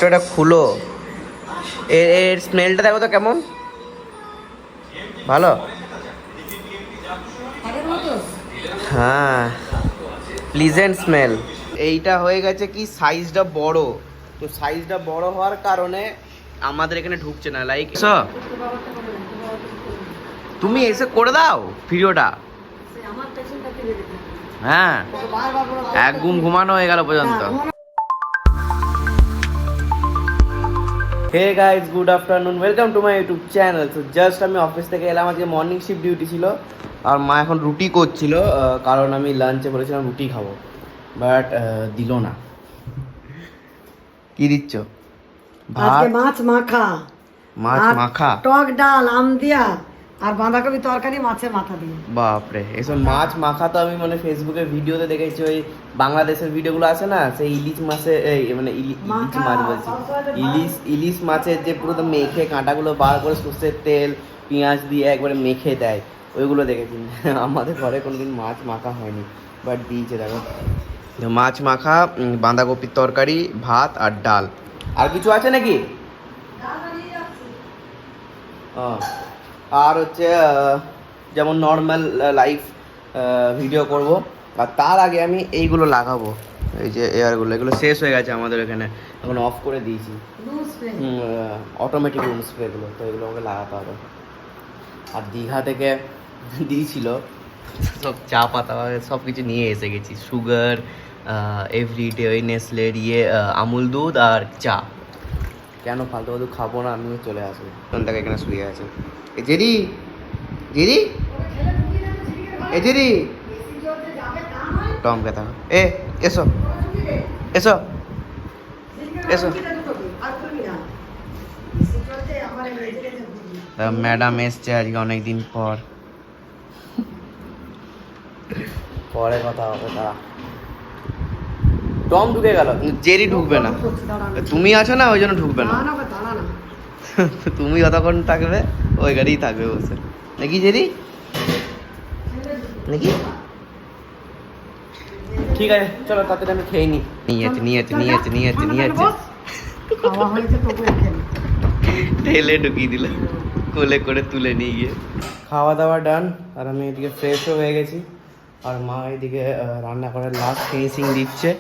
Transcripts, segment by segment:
এটা খুলো, এর স্মেলটা দেখো তো কেমন, ভালো? হ্যাঁ, প্লিজেন্ট স্মেল। এইটা হয়ে গেছে কি সাইজটা বড়, তো সাইজটা বড় হওয়ার কারণে আমাদের এখানে ঢুকছে না। লাইক তুমি এসে করে দাও ভিডিওটা। হ্যাঁ, এক ঘুমানো হয়ে গেল পর্যন্ত। Hey guys, good afternoon, welcome to my YouTube channel. তো জাস্ট আমি অফিস থেকে এলাম, আজকে মর্নিং শিফট ডিউটি ছিল আর মা এখন রুটি করছিল, কারণ আমি লাঞ্চে বলেছিলাম রুটি খাবো, বাট দিল না। কি দিচ্ছ? আজকে মাছ মাখা, মাছ মাখা, টক ডাল, আম দিয়া আর বাঁধাকপি তরকারি, মাছের মাথা দিয়ে। বাপরে, এসব মাছ মাখা তো আমি মানে ফেসবুকের ভিডিওতে দেখেছি, ওই বাংলাদেশের ভিডিওগুলো আছে না, সেই ইলিশ মাছে, এই মানে ইলিশ মাছ বলছি, ইলিশ মাছের যে পুরো মেখে কাঁটাগুলো বার করে সর্ষের তেল পেঁয়াজ দিয়ে একবারে মেখে দেয়, ওইগুলো দেখেছি। আমাদের ঘরে কোনোদিন মাছ মাখা হয়নি, বাট দিয়েছে দেখো। মাছ মাখা, বাঁধাকপির তরকারি, ভাত আর ডাল। আর কিছু আছে নাকি? আর হচ্ছে যেমন নর্মাল লাইফ ভিডিও করব, আর তার আগে আমি এইগুলো লাগাবো, এই যে এয়ারগুলো, এগুলো শেষ হয়ে গেছে আমাদের এখানে, এখন অফ করে দিয়েছি, অটোমেটিক রুম স্প্রেগুলো, তো এগুলো আমাকে লাগাতে হবে। আর দীঘা থেকে দিয়েছিল সব চা পাতা সব কিছু নিয়ে এসে গেছি, সুগার, এভরিডে ওই নেসলের আমুল দুধ আর চা। কেন ফালতু ফালতু খাবো না, আমিও চলে আসবো। সন্ধ্যাকে এখানে শুয়ে আছে। এ জেরি, জেরি, এ জেরি, টম কথা, এ এসো এসো এসো। ম্যাডাম এসছে আজকে অনেকদিন পর, পরে কথা হবে। তারা টম ঢুকে গেল, জেরি ঢুকবে না, তুমি আছো না ওই জন্য ঢুকবে না। তুমি যতক্ষণ থাকবে ওই গাড়িই থাকবে বসে, নাকি জেরি, নাকি? ঠিক আছে চলো, তাড়াতাড়ি আমি খেয়ে নিই। নিয়ে ঠেলে ঢুকিয়ে দিল, কোলে করে তুলে নিয়ে গিয়ে। খাওয়া দাওয়া ডান, আর আমি এদিকে ফ্রেশও হয়ে গেছি, আর মা এদিকে রান্না করার লাস্ট ফিনিশিং দিচ্ছে।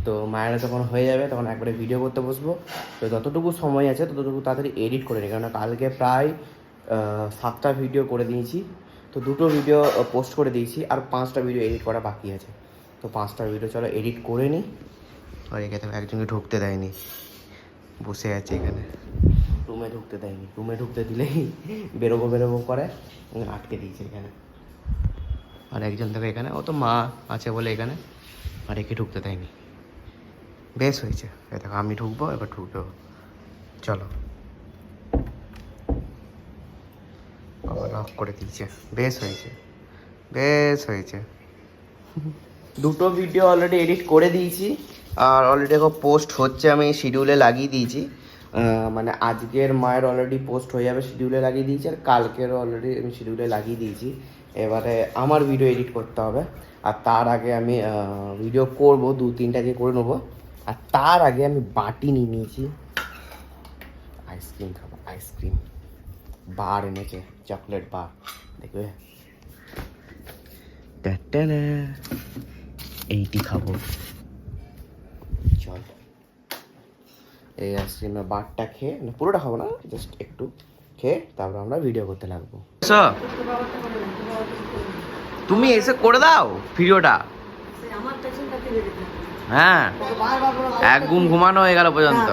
তো মায়েরা যখন হয়ে যাবে তখন একবারে ভিডিও করতে বসবো। তো যতটুকু সময় আছে ততটুকু তাড়াতাড়ি এডিট করে নিই, কেননা কালকে প্রায় 7টা ভিডিও করে দিয়েছি, তো 2টো ভিডিও পোস্ট করে দিয়েছি, আর 5টা ভিডিও এডিট করা বাকি আছে। তো 5টা ভিডিও চলো এডিট করে নিই। আর এখানে একজনকে ঢুকতে দেয়নি, বসে আছে এখানে, রুমে ঢুকতে দেয়নি, রুমে ঢুকতে দিলেই বেরোবো করে আটকে দিয়েছে এখানে। আর একজন থেকে এখানে, ও তো মা আছে বলে এখানে, আর একে ঢুকতে দেয়নি। বেশ হয়েছে, দেখো আমি ঢুকবো, এবার ঢুকবো, চলো। অফ করে দিয়েছে, বেশ হয়েছে, বেশ হয়েছে। 2টো ভিডিও অলরেডি এডিট করে দিয়েছি, আর অলরেডি এখন পোস্ট হচ্ছে, আমি শিডিউলে লাগিয়ে দিয়েছি। মানে আজকের মায়ের অলরেডি পোস্ট হয়ে যাবে, শিডিউলে লাগিয়ে দিয়েছি, আর কালকেরও অলরেডি আমি শিডিউলে লাগিয়ে দিয়েছি। এবারে আমার ভিডিও এডিট করতে হবে, আর তার আগে আমি ভিডিও করব, 2-3টা দিয়ে করে নেবো। আর তার আগে আমি বাটি নিয়ে নিয়েছি, আইসক্রিম খাবো, আইসক্রিম বার এনেছে, চকলেট বার, দেখবে এইটি খাবো। চল, এই আইসক্রিমের বারটা খেয়ে, না পুরোটা খাবো না, জাস্ট একটু খেয়ে তারপর আমরা ভিডিও করতে লাগবো। তুমি এসে করে দাও ভিডিওটা। হ্যাঁ, এক ঘুমানো হয়ে গেল পর্যন্ত।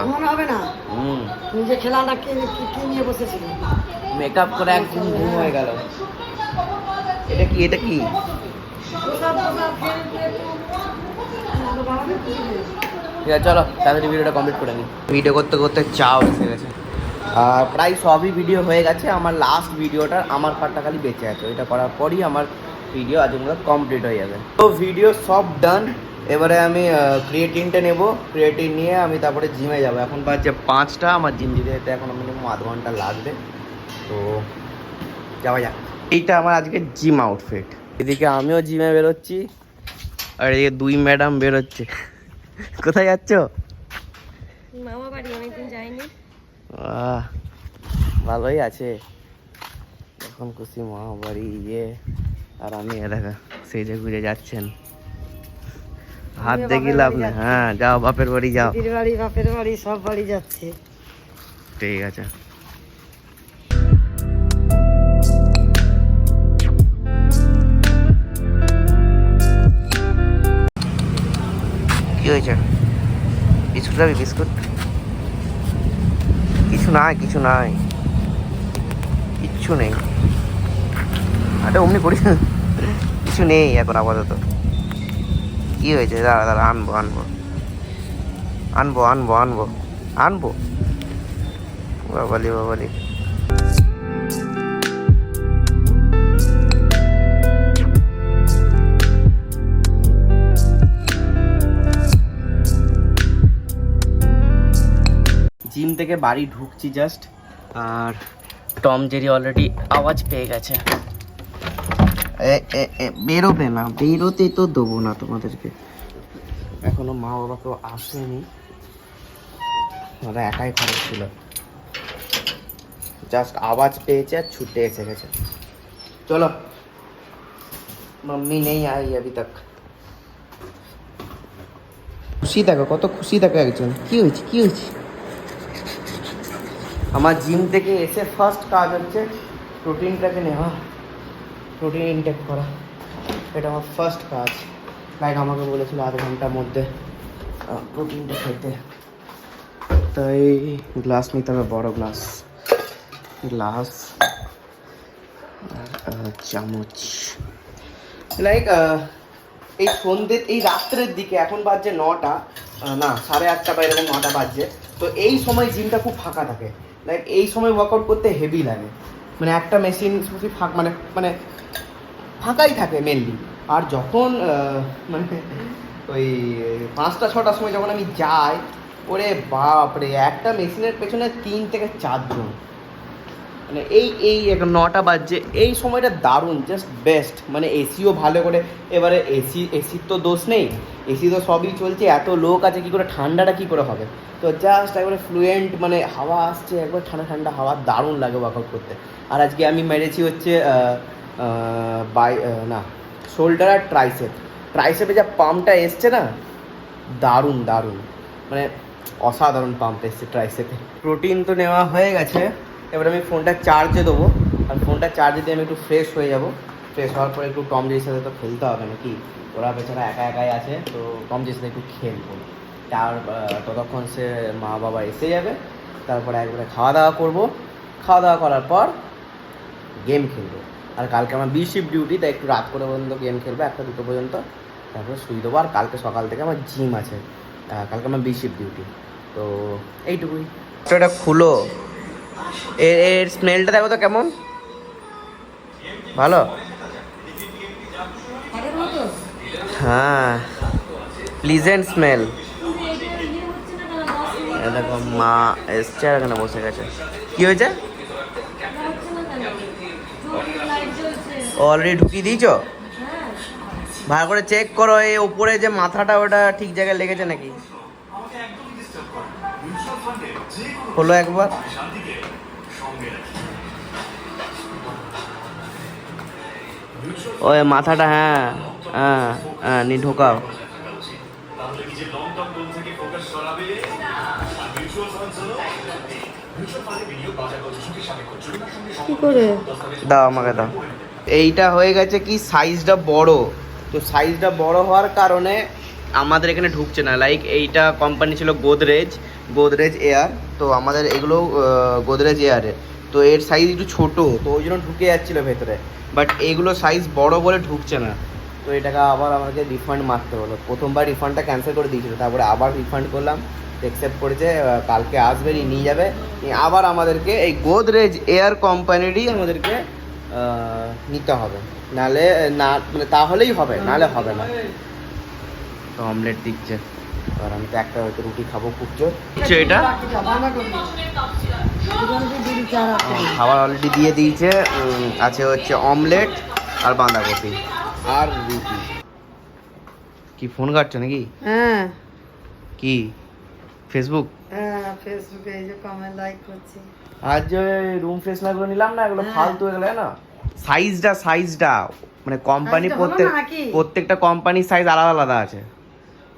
মেকআপ করে এক ঘুম হয়ে গেল। এটা কি, এটা কি? ঠিক আছে চলো তাড়াতাড়ি ভিডিওটা কমপ্লিট করে নিই। ভিডিও করতে করতে চাও এসে গেছে, প্রায় সবই ভিডিও হয়ে গেছে। আমার লাস্ট ভিডিওটা, আমার পার্টটা খালি বেঁচে আছে, ওইটা করার পরই আমার ভিডিও আজকে কমপ্লিট হয়ে যাবে। তো ভিডিও সব ডান, এবারে আমি ক্রিয়েটিনটা নেব, ক্রিয়েটিন নিয়ে আমি তারপরে জিমে যাব। এখন বাজছে 5টা, আমার জিম যেতে যেতে এখন মিনিমাম আধ ঘন্টা লাগবে, তো যাওয়া যাক। এইটা আমার আজকে জিম আউটফিট। এদিকে আমিও জিমে বেরোচ্ছি, আর এদিকে 2 ম্যাডাম বেরোচ্ছে। কোথায় যাচ্ছ? বাড়ি, অনেকদিন যাইনি। ভালোই আছে, এখন খুশি মা বাড়ি আর আমি দেখা সেই যে ঘুরে যাচ্ছেন, হাত দেখি লাভ না। হ্যাঁ যাও বাপের বাড়ি যাও, দিদির বাড়ি বাপের বাড়ি সব বাড়ি যাচ্ছে। ঠিক আছে। কি হয়েছে? বিস্কুট খাবি? বিস্কুট? কিছু নাই, কিছু নাই, কিচ্ছু নেই। আরে অমনি করিস না, কিছু নেই এখন আপাতত। কি হয়েছে? দাঁড়া দাঁড়া, আনবো আনবো আনবো আনবো আনবো আনবো। বাবালি বাবালি, জিম থেকে বাড়ি ঢুকছি জাস্ট, আর টম জেরি অলরেডি আওয়াজ পেয়ে গেছে। বেরোবে না, বেরোতে তো দেবো না তোমাদেরকে, এখনো মা বাবা কেউ আসেনি, ওরা একাই খরচ ছিল, জাস্ট আওয়াজ পেয়েছে আর ছুটে এসে গেছে। চলো, मम्मी नहीं आई अभी तक। খুশি দেখো, কত খুশি দেখো একজন। কি হয়েছে, কি হয়েছে? আমার জিম থেকে এসে ফার্স্ট কাজ হচ্ছে প্রোটিনটাকে নেওয়া, প্রোটিন ইনটেক করা, এটা আমার ফার্স্ট কাজ। লাইক আমাকে বলেছিল আধ ঘন্টার মধ্যে প্রোটিনটা খেতে, তাই গ্লাস নিতে হবে, বড় গ্লাস, গ্লাস আর চামচ। লাইক এই সন্ধ্যে, এই রাত্রের দিকে, এখন বাজছে 9টা, না 8:30 বা এরকম 9টা বাজছে, তো এই সময় জিমটা খুব ফাঁকা থাকে। লাইক এই সময় ওয়ার্কআউট করতে হেভি লাগে, মানে একটা মেশিন মানে মানে ফাঁকাই থাকে মেনলি। আর যখন মানে ওই 5টা-6টার সময় যখন আমি যাই, ওরে বাপরে, একটা মেশিনের পেছনে 3 থেকে 4 জন, মানে এই 9টা বাজছে, এই সময়টা দারুণ, জাস্ট বেস্ট। মানে এসিও ভালো করে, এবারে এসির তো দোষ নেই, এসি তো সবই চলছে, এত লোক আছে, কী করে ঠান্ডাটা কী করে হবে? তো জাস্ট একবারে ফ্লুয়েন্ট, মানে হাওয়া আসছে, একবার ঠান্ডা ঠান্ডা হাওয়া, দারুণ লাগে ওয়ার্কআউট করতে। আর আজকে আমি মেরেছি হচ্ছে না শোল্ডার আর ট্রাইসেপে যা পাম্পটা এসছে না, দারুণ দারুণ, মানে অসাধারণ পাম্প এসছে ট্রাইসেপে। প্রোটিন তো নেওয়া হয়ে গেছে, এবার আমি ফোনটা চার্জে দেবো, আর ফোনটা চার্জে দিয়ে আমি একটু ফ্রেশ হয়ে যাব। ফ্রেশ হওয়ার পরে একটু টম জেরির সাথে তো খেলতে হবে নাকি, ওরা বেচারা একা একাই আছে, তো টম জেরির সাথে একটু খেলবো। তার ততক্ষণ সে মা বাবা এসে যাবে, তারপরে একবারে খাওয়া দাওয়া করবো, খাওয়া দাওয়া করার পর গেম খেলবো। আর কালকে আমার শিফট ডিউটি, তাই একটু রাত করে পর্যন্ত গেম খেলবো, 1টা-2টো পর্যন্ত, তারপরে শুয়ে দেবো। আর কালকে সকাল থেকে আমার জিম আছে, কালকে আমার শিফট ডিউটি, তো এইটুকুই। এটা খুলো, এর স্মেলটা দেখো তো কেমন, ভালো? হ্যাঁ, প্লিজেন্ট স্মেল। দেখো মা এসছে আর এখানে বসে গেছে। কি হয়েছে? অলরেডি ঢুকিয়ে দিয়েছো? ভালো করে চেক করো, এই উপরে যে মাথাটা, ওটা ঠিক জায়গায় লেগেছে নাকি, হলো একবার। ওই মাথাটা, হ্যাঁ হ্যাঁ হ্যাঁ, নি ঢোকাও। কি করে দাও আমাকে, দাও। এইটা হয়ে গেছে কি, সাইজটা বড়, তো সাইজটা বড় হওয়ার কারণে আমাদের এখানে ঢুকছে না। লাইক এইটা কোম্পানি ছিল গোদরেজ এয়ার, তো আমাদের এগুলো গোদরেজ এয়ারের, তো এর সাইজ একটু ছোটো, তো ওই জন্য ঢুকে যাচ্ছিলো ভেতরে, বাট এইগুলো সাইজ বড় বলে ঢুকছে না। তো এটাকে আবার আমাকে রিফান্ড মারতে হলো। প্রথমবার রিফান্ডটা ক্যান্সেল করে দিয়েছিল, তারপরে আবার রিফান্ড করলাম, অ্যাকসেপ্ট করেছে, কালকে আসবে, নিয়ে যাবে, আবার আমাদেরকে এই গোদরেজ এয়ার কোম্পানিরই আমাদেরকে নিতে হবে, নাহলে না, মানে তাহলেই হবে, নাহলে হবে না। তো অমলেট দিচ্ছে, আর আমি তো একটা হয়তো রুটি খাবো, খুব জোর এটা। খাবার অলরেডি দিয়ে দিয়েছে, আছে হচ্ছে অমলেট আর বাঁধাকপি আর রুটি। কি ফোন কাটছো নাকি? হ্যাঁ। কি ফেসবুক? হ্যাঁ ফেসবুকে এই যে কমেন্ট লাইক করছি। আর যে রুম ফ্রেশনার গুলো নিলাম না, এগুলো হ্যাঁ। ফালতু এগুলো না। সাইজটা মানে কোম্পানি Size টা হলো না নাকি? প্রত্যেকটা কোম্পানির সাইজ আলাদা আলাদা আছে।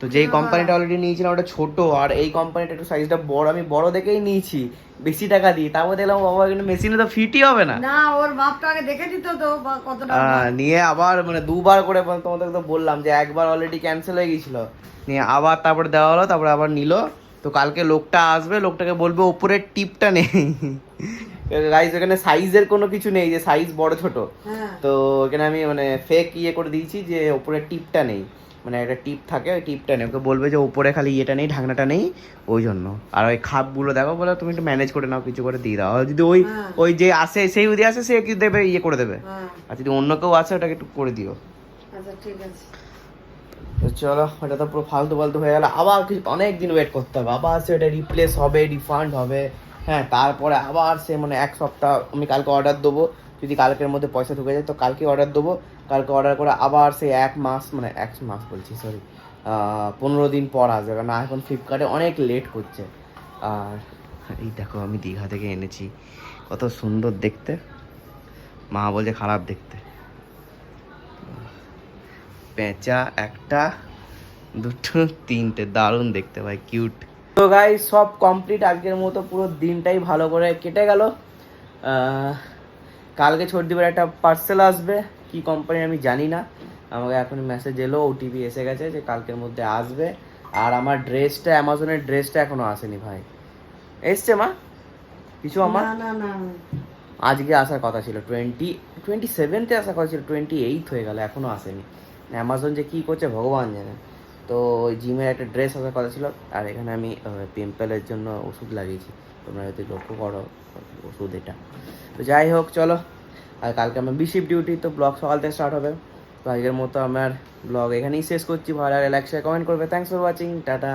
তো যেই আলাদা। কোম্পানিটা অলরেডি নিয়েছিলাম ওটা ছোট, আর এই কোম্পানিটা একটু সাইজটা বড়। আমি বড় দেখেই নিয়েছি বেশি টাকা দিয়ে, তারপর দেখলাম বাবা কিন্তু মেশিনে তো ফিটই হবে না। না ওর মাপটা আগে দেখে দিত তো কতটা নিয়ে আবার মানে দুবার করে তোমাদের তো বললাম যে একবার অলরেডি ক্যান্সেল হয়ে গেছিল, নিয়ে আবার তারপরে দেওয়া হলো, তারপরে আবার নিল। তো কালকে লোকটা আসবে, লোকটাকে বলবে ওপরের টিপটা নেই। গাইস এখানে সাইজের কোনো কিছু নেই যে সাইজ বড় ছোট। হ্যাঁ তো এখানে আমি মানে ফেক ইয়ে করে দিয়েছি যে ওপরের টিপটা নেই, মানে একটা টিপ থাকে ওই টিপটা নেই। ওকে বলবে যে ওপরে খালি ইয়েটা নেই, ঢাকনাটা নেই, ওই জন্য। আর ওই খাপগুলো দেখো, বলে তুমি একটু ম্যানেজ করে নাও, কিছু করে দিয়ে দাও। আর যদি ওই হ্যাঁ। ওই যে আসে সেই যদি আসে সে কি দেবে, ইয়ে করে দেবে। হ্যাঁ আর যদি অন্য কেউ আছে ওটাকে একটু করে দিও। আচ্ছা ঠিক আছে। তো চলো, ওটা তো পুরো ফালতু হয়ে গেল। আবার অনেক দিন ওয়েট করতে হবে, আবার সে ওটা রিপ্লেস হবে, রিফান্ড হবে। হ্যাঁ, তারপরে আবার সে মানে এক সপ্তাহ, আমি কালকে অর্ডার দেবো, যদি কালকের মধ্যে পয়সা ঢুকে যায় তো কালকে অর্ডার দেবো। কালকে অর্ডার করে আবার সে এক মাস বলছি, সরি 15 দিন পর আসবে, কারণ এখন ফ্লিপকার্টে অনেক লেট করছে। আর এই দেখো আমি দীঘা থেকে এনেছি, কত সুন্দর দেখতে। মা বলছে খারাপ দেখতে। পেঁচা একটা, দুটো, তিনটে, দারুণ দেখতে ভাই, কিউট। তো গাইস সব কমপ্লিট, আজকের মতো পুরো দিনটাই ভালো করে কেটে গেল। কালকে ছোটদিবার একটা পার্সেল আসবে, কি কোম্পানি আমি জানি না, আমাকে এখন মেসেজ এলো, ওটিপি এসে গেছে যে কালকের মধ্যে আসবে। আর আমার ড্রেসটা, অ্যামাজনের ড্রেসটা এখনো আসেনি ভাই। এসছে মা কিছু আমার? না না না আজকে আসার কথা ছিল, 27তে আসার কথা ছিল, 28 হয়ে গেল, এখনো আসেনি। অ্যামাজন যে কী করছে ভগবান জানে। তো ওই জিমের একটা ড্রেস আসার কথা ছিল। আর এখানে আমি পিম্পলের জন্য ওষুধ লাগিয়েছি, তোমরা যদি লক্ষ্য করো ওষুধ এটা। তো যাই হোক চলো, আর কালকে আমার বিশিপ ডিউটি, তো ব্লগ সকাল থেকে স্টার্ট হবে। তো আজকের মতো আমার ব্লগ এখানেই শেষ করছি। ভালো লাগলে লাইক শেয়ার কমেন্ট করবে। Thanks for watching, tata.